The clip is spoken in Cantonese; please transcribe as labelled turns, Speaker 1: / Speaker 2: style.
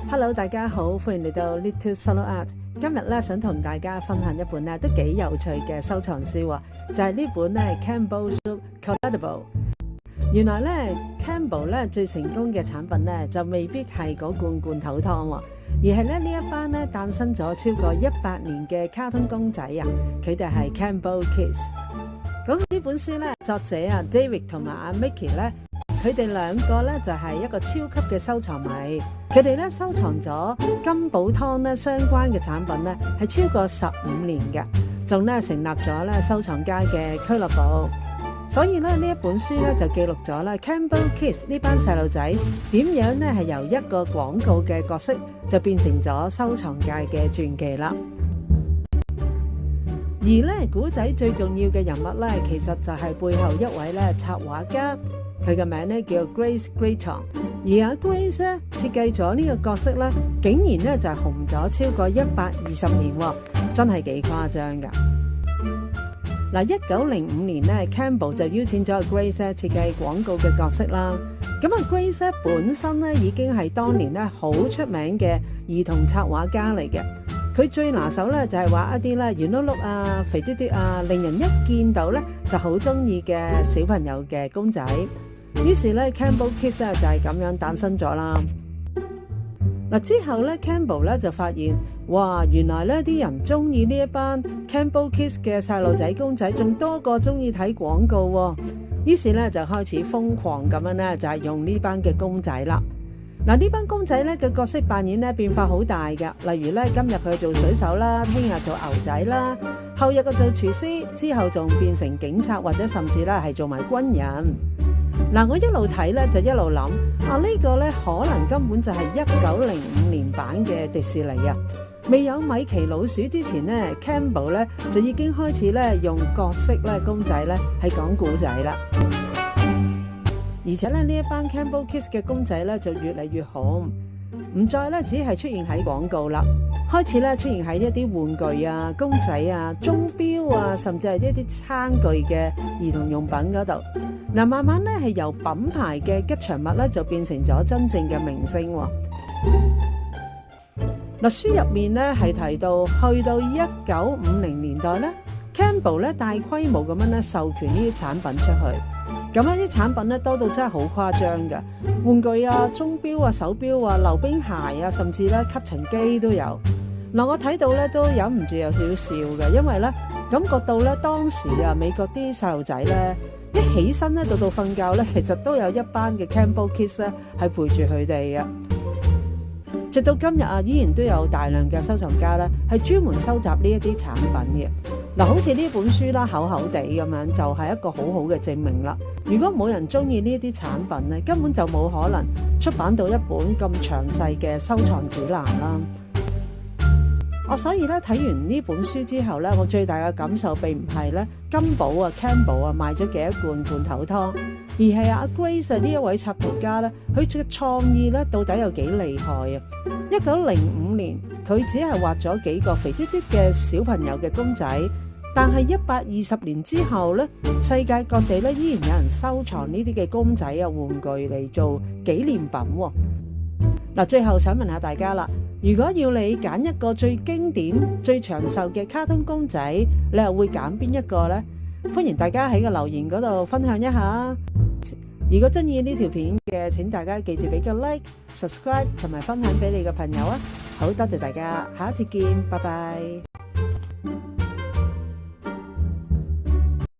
Speaker 1: Hello， 大家好，歡迎嚟到 Little Solo Art。今日咧想同大家分享一本咧都幾有趣嘅收藏書喎，就係呢本咧 Campbell Soup Collectible。原來咧 Campbell 咧最成功嘅產品咧就未必係嗰罐頭湯喎，而係咧呢一班咧誕生咗超過100年嘅卡通公仔啊，佢哋係 Campbell Kids。咁呢本書咧作者啊 David 同埋阿 Mickey 咧，佢哋兩個咧就係一個超級嘅收藏迷，佢哋咧收藏咗金寶湯咧相關嘅產品咧係超過15年嘅，仲咧成立咗咧收藏家嘅俱樂部。所以咧呢一本書咧就記錄咗咧 Campbell Kids 呢班細路仔點樣咧係由一個廣告嘅角色就變成咗收藏界嘅傳奇啦。而咧古仔最重要嘅人物咧，其實就係背後一位咧插畫家，佢嘅名咧叫 Grace Grayton。而阿 Grace 咧設計咗呢個角色咧，竟然咧就係紅咗超過120年喎，真係幾誇張噶。嗱，1905年咧 Campbell 就邀請咗阿 Grace 咧設計廣告嘅角色啦。咁阿 Grace 咧本身咧已經係當年咧好出名嘅兒童插畫家嚟嘅。佢最拿手咧就係畫一啲咧圓碌碌啊、肥嘟嘟啊，令人一見到咧就好中意嘅小朋友嘅公仔。於是咧 Campbell Kids 就係咁樣誕生咗啦。嗱，之後咧 Campbell 咧就發現，哇，原來咧啲人中意呢一班 Campbell Kids 嘅細路仔公仔，仲多過中意睇廣告喎。於是咧就開始瘋狂咁樣咧就係用呢班嘅公仔啦。嗱，呢班公仔咧嘅角色扮演咧變化好大噶，例如咧今日佢做水手啦，聽日做牛仔啦，後日佢做廚師，之後仲變成警察或者甚至咧係做埋軍人。嗱，我一路睇咧就一路諗，呢個咧可能根本就係1905年版嘅迪士尼啊！未有米奇老鼠之前咧 ，Campbell 咧就已經開始咧用角色咧公仔咧係講故仔啦。而且咧呢一班 Campbell Kids 嘅公仔咧就越嚟越紅，唔再咧只係出現喺廣告啦，開始咧出現喺一啲玩具啊、公仔啊、鐘錶啊，甚至係一啲餐具嘅兒童用品嗰度。嗱，慢慢咧係由品牌嘅吉祥物咧就變成咗真正嘅明星喎。嗱，書入面咧係提到，去到1950年代咧 ，Campbell 咧大規模咁樣咧授權呢啲產品出去。咁呢啲產品咧多到真係好誇張嘅，玩具啊、鐘錶啊、手錶啊、溜冰鞋啊，甚至咧吸塵機都有。嗱，我睇到咧都忍唔住有少少笑嘅，因為咧感覺到咧當時啊美國啲細路仔咧一起身咧到瞓覺咧，其實都有一班嘅 Campbell Kids 咧係陪住佢哋嘅。直到今日啊，依然都有大量嘅收藏家咧係專門收集呢一啲產品嘅。嗱，好似呢本書啦，厚厚地咁樣，就係一個好好嘅證明啦。如果冇人中意呢啲產品咧，根本就冇可能出版到一本咁詳細嘅收藏指南啦。所以咧睇完呢本書之後咧，我最大嘅感受並唔係咧金寶啊 Campbell 啊賣咗幾多罐頭湯，而係阿 Grace 呢一位插圖家咧，佢嘅創意咧到底有幾厲害啊！1905年佢只係畫咗幾個肥嘟嘟嘅小朋友嘅公仔，但係120年之後咧，世界各地咧依然有人收藏呢啲嘅公仔啊玩具嚟做紀念品喎。嗱，最後想問下大家啦，如果要你揀一個最經典、最長壽嘅卡通公仔，你又會揀邊一個呢？歡迎大家喺個留言嗰度分享一下。如果中意呢條片嘅，請大家記住俾個 like、subscribe 同埋分享俾你嘅朋友啊！好多謝大家，下一次見，拜拜。